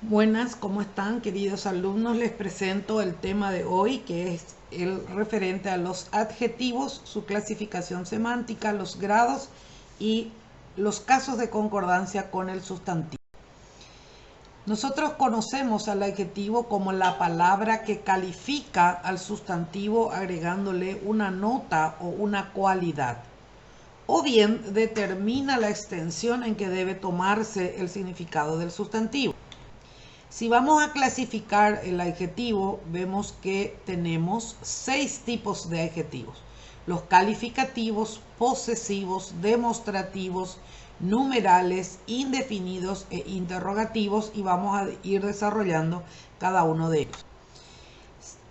Buenas, ¿cómo están, queridos alumnos? Les presento el tema de hoy, que es el referente a los adjetivos, su clasificación semántica, los grados y los casos de concordancia con el sustantivo. Nosotros conocemos al adjetivo como la palabra que califica al sustantivo agregándole una nota o una cualidad, o bien determina la extensión en que debe tomarse el significado del sustantivo. Si vamos a clasificar el adjetivo, vemos que tenemos 6 tipos de adjetivos: los calificativos, posesivos, demostrativos, numerales, indefinidos e interrogativos, y vamos a ir desarrollando cada uno de ellos.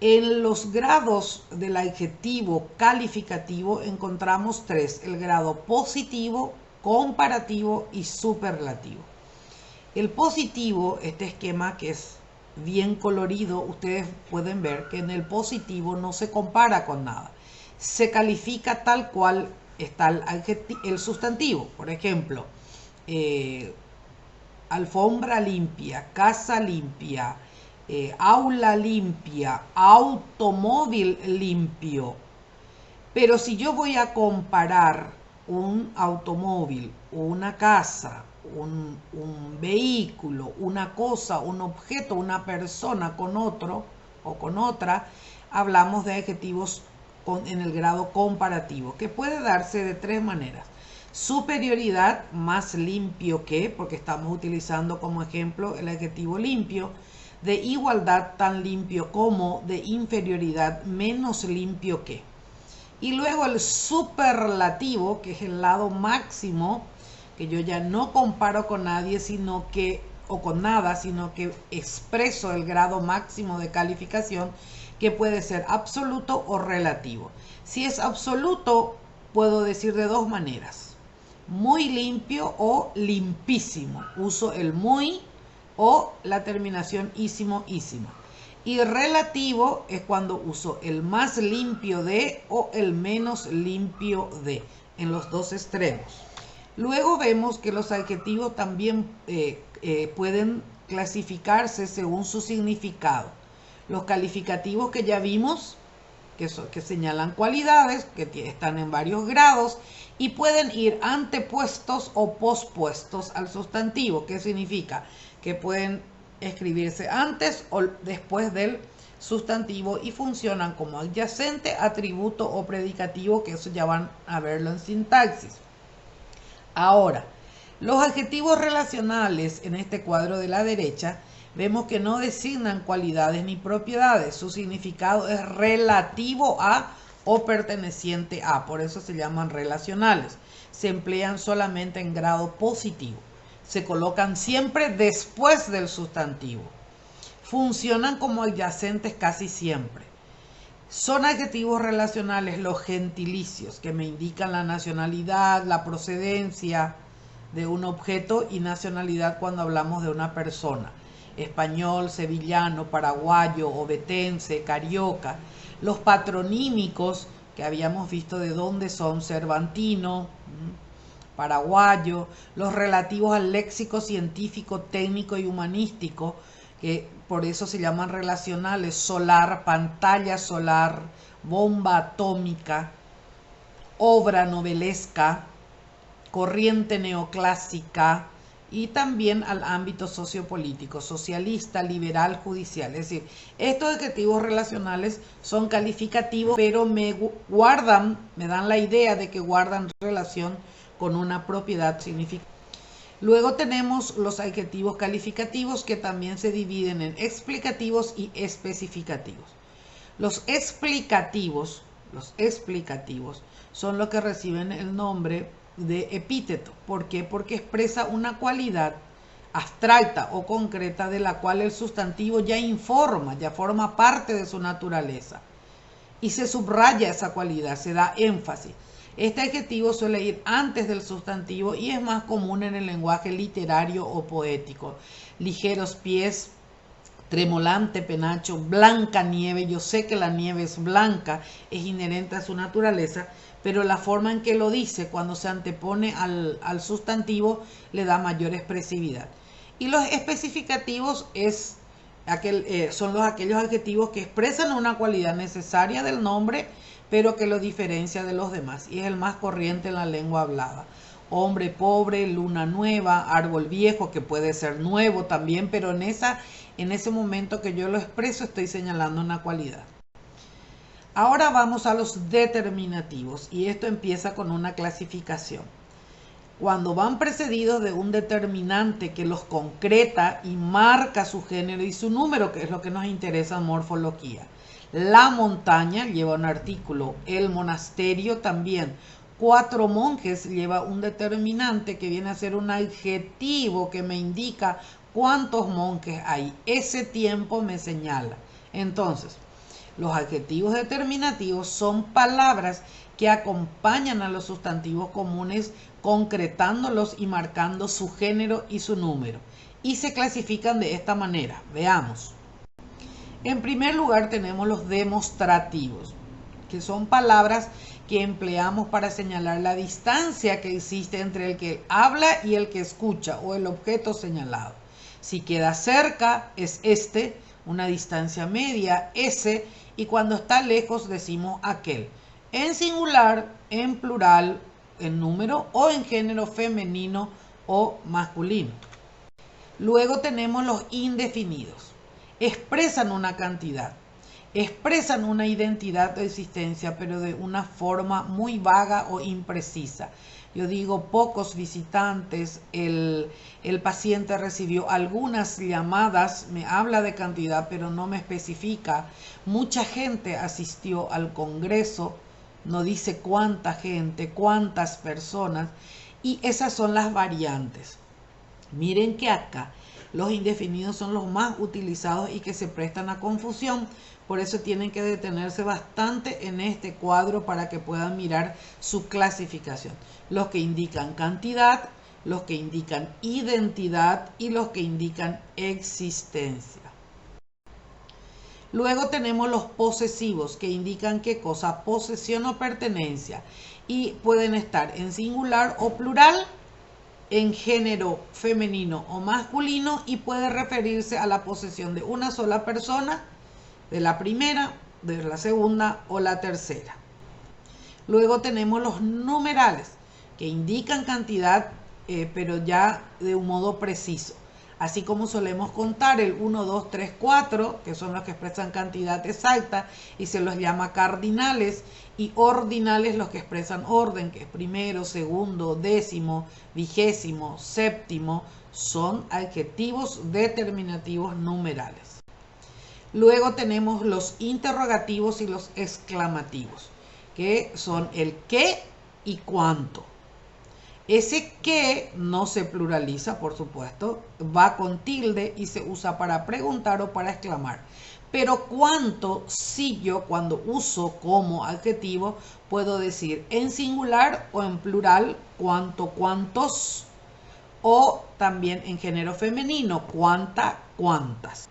En los grados del adjetivo calificativo encontramos 3: el grado positivo, comparativo y superlativo. El positivo, este esquema que es bien colorido, ustedes pueden ver que en el positivo no se compara con nada. Se califica tal cual está el sustantivo. Por ejemplo, alfombra limpia, casa limpia, aula limpia, automóvil limpio. Pero si yo voy a comparar un automóvil, una casa, un vehículo, una cosa, un objeto, una persona con otro o con otra, hablamos de adjetivos en el grado comparativo, que puede darse de 3 maneras. Superioridad, más limpio que, porque estamos utilizando como ejemplo el adjetivo limpio. De igualdad, tan limpio como. De inferioridad, menos limpio que. Y luego el superlativo, que es el lado máximo, que yo ya no comparo con nadie, o con nada, sino que expreso el grado máximo de calificación, que puede ser absoluto o relativo. Si es absoluto, puedo decir de 2 maneras: muy limpio o limpísimo. Uso el muy o la terminación ísimo, ísima. Y relativo es cuando uso el más limpio de o el menos limpio de, en los 2 extremos. Luego vemos que los adjetivos también pueden clasificarse según su significado. Los calificativos, que ya vimos, que señalan cualidades, que están en varios grados y pueden ir antepuestos o pospuestos al sustantivo. ¿Qué significa? Que pueden escribirse antes o después del sustantivo y funcionan como adyacente, atributo o predicativo, que eso ya van a verlo en sintaxis. Ahora, los adjetivos relacionales en este cuadro de la derecha vemos que no designan cualidades ni propiedades. Su significado es relativo a o perteneciente a, por eso se llaman relacionales. Se emplean solamente en grado positivo. Se colocan siempre después del sustantivo. Funcionan como adyacentes casi siempre. Son adjetivos relacionales los gentilicios, que me indican la nacionalidad, la procedencia de un objeto, y nacionalidad cuando hablamos de una persona: español, sevillano, paraguayo, ovetense, carioca. Los patronímicos, que habíamos visto de dónde son: cervantino, paraguayo. Los relativos al léxico científico, técnico y humanístico, que por eso se llaman relacionales: solar, pantalla solar, bomba atómica, obra novelesca, corriente neoclásica. Y también al ámbito sociopolítico: socialista, liberal, judicial. Es decir, estos adjetivos relacionales son calificativos, pero me dan la idea de que guardan relación con una propiedad significativa. Luego tenemos los adjetivos calificativos, que también se dividen en explicativos y especificativos. Los explicativos son los que reciben el nombre de epíteto. ¿Por qué? Porque expresa una cualidad abstracta o concreta de la cual el sustantivo ya informa, ya forma parte de su naturaleza. Y se subraya esa cualidad, se da énfasis. Este adjetivo suele ir antes del sustantivo y es más común en el lenguaje literario o poético: ligeros pies, tremolante penacho, blanca nieve. Yo sé que la nieve es blanca, es inherente a su naturaleza, pero la forma en que lo dice, cuando se antepone al sustantivo, le da mayor expresividad. Y los especificativos son aquellos adjetivos que expresan una cualidad necesaria del nombre, pero que lo diferencia de los demás. Y es el más corriente en la lengua hablada. Hombre pobre, luna nueva, árbol viejo, que puede ser nuevo también, pero en ese momento que yo lo expreso estoy señalando una cualidad. Ahora vamos a los determinativos y esto empieza con una clasificación. Cuando van precedidos de un determinante que los concreta y marca su género y su número, que es lo que nos interesa en morfología. La montaña lleva un artículo, el monasterio también. 4 monjes lleva un determinante que viene a ser un adjetivo que me indica cuántos monjes hay. Ese tiempo me señala. Entonces, los adjetivos determinativos son palabras que acompañan a los sustantivos comunes, concretándolos y marcando su género y su número. Y se clasifican de esta manera. Veamos. En primer lugar tenemos los demostrativos, que son palabras que empleamos para señalar la distancia que existe entre el que habla y el que escucha o el objeto señalado. Si queda cerca es este, una distancia media, ese, y cuando está lejos decimos aquel. En singular, en plural, en número o en género femenino o masculino. Luego tenemos los indefinidos. Expresan una cantidad, expresan una identidad de existencia, pero de una forma muy vaga o imprecisa. Yo digo pocos visitantes, el paciente recibió algunas llamadas, me habla de cantidad, pero no me especifica. Mucha gente asistió al congreso, no dice cuánta gente, cuántas personas, y esas son las variantes. Miren que acá los indefinidos son los más utilizados y que se prestan a confusión. Por eso tienen que detenerse bastante en este cuadro para que puedan mirar su clasificación. Los que indican cantidad, los que indican identidad y los que indican existencia. Luego tenemos los posesivos que indican qué cosa, posesión o pertenencia. Y pueden estar en singular o plural, en género femenino o masculino y puede referirse a la posesión de una sola persona, de la primera, de la segunda o la tercera. Luego tenemos los numerales que indican cantidad, pero ya de un modo preciso. Así como solemos contar el 1, 2, 3, 4, que son los que expresan cantidad exacta y se los llama cardinales, y ordinales los que expresan orden, que es primero, segundo, décimo, vigésimo, séptimo, son adjetivos determinativos numerales. Luego tenemos los interrogativos y los exclamativos, que son el qué y cuánto. Ese qué no se pluraliza, por supuesto, va con tilde y se usa para preguntar o para exclamar. Pero cuánto, sí, yo cuando uso como adjetivo puedo decir en singular o en plural cuánto, cuántos, o también en género femenino cuánta, cuántas.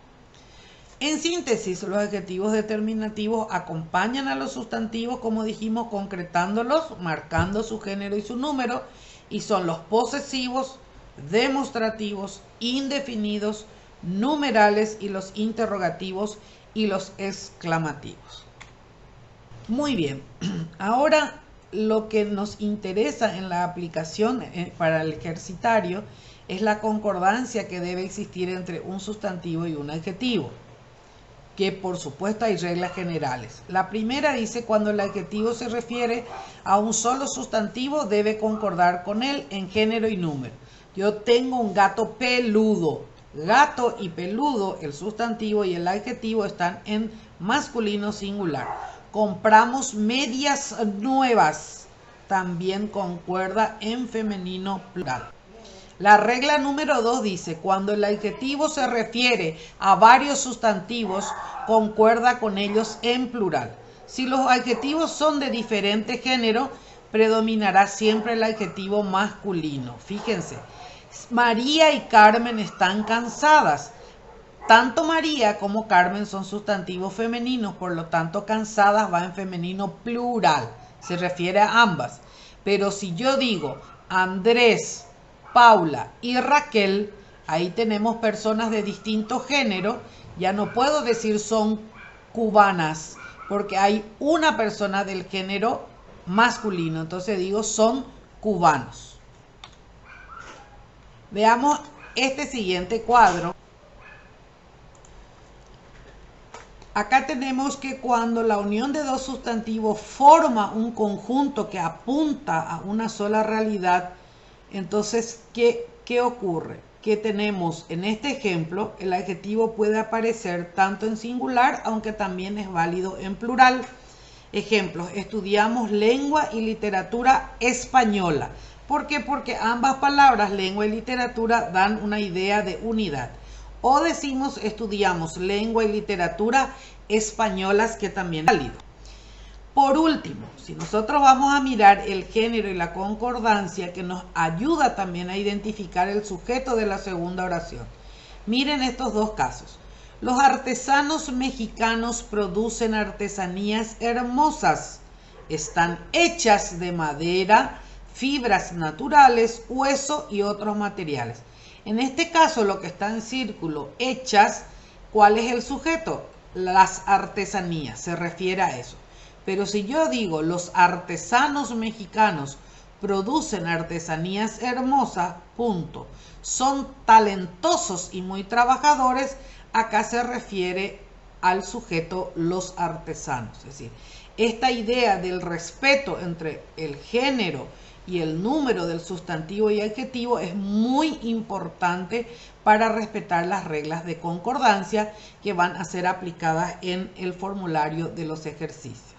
En síntesis, los adjetivos determinativos acompañan a los sustantivos, como dijimos, concretándolos, marcando su género y su número, y son los posesivos, demostrativos, indefinidos, numerales y los interrogativos y los exclamativos. Muy bien, ahora lo que nos interesa en la aplicación para el ejercitario es la concordancia que debe existir entre un sustantivo y un adjetivo, que por supuesto hay reglas generales. La primera dice: cuando el adjetivo se refiere a un solo sustantivo debe concordar con él en género y número. Yo tengo un gato peludo. Gato y peludo, el sustantivo y el adjetivo están en masculino singular. Compramos medias nuevas, también concuerda en femenino plural. La regla número 2 dice: cuando el adjetivo se refiere a varios sustantivos, concuerda con ellos en plural. Si los adjetivos son de diferente género, predominará siempre el adjetivo masculino. Fíjense, María y Carmen están cansadas. Tanto María como Carmen son sustantivos femeninos, por lo tanto cansadas va en femenino plural, se refiere a ambas. Pero si yo digo Andrés, Paula y Raquel, Ahí tenemos personas de distinto género. Ya no puedo decir son cubanas, porque hay una persona del género masculino. Entonces digo son cubanos. Veamos este siguiente cuadro. Acá tenemos que cuando la unión de dos sustantivos forma un conjunto que apunta a una sola realidad, entonces, ¿qué ocurre? Que tenemos en este ejemplo, el adjetivo puede aparecer tanto en singular, aunque también es válido en plural. Ejemplos, estudiamos lengua y literatura española. ¿Por qué? Porque ambas palabras, lengua y literatura, dan una idea de unidad. O decimos estudiamos lengua y literatura españolas, que también es válido. Por último, si nosotros vamos a mirar el género y la concordancia, que nos ayuda también a identificar el sujeto de la segunda oración. Miren estos dos casos. Los artesanos mexicanos producen artesanías hermosas. Están hechas de madera, fibras naturales, hueso y otros materiales. En este caso, lo que está en círculo, hechas, ¿cuál es el sujeto? Las artesanías, se refiere a eso. Pero si yo digo los artesanos mexicanos producen artesanías hermosas, punto. Son talentosos y muy trabajadores, acá se refiere al sujeto los artesanos. Es decir, esta idea del respeto entre el género y el número del sustantivo y adjetivo es muy importante para respetar las reglas de concordancia que van a ser aplicadas en el formulario de los ejercicios.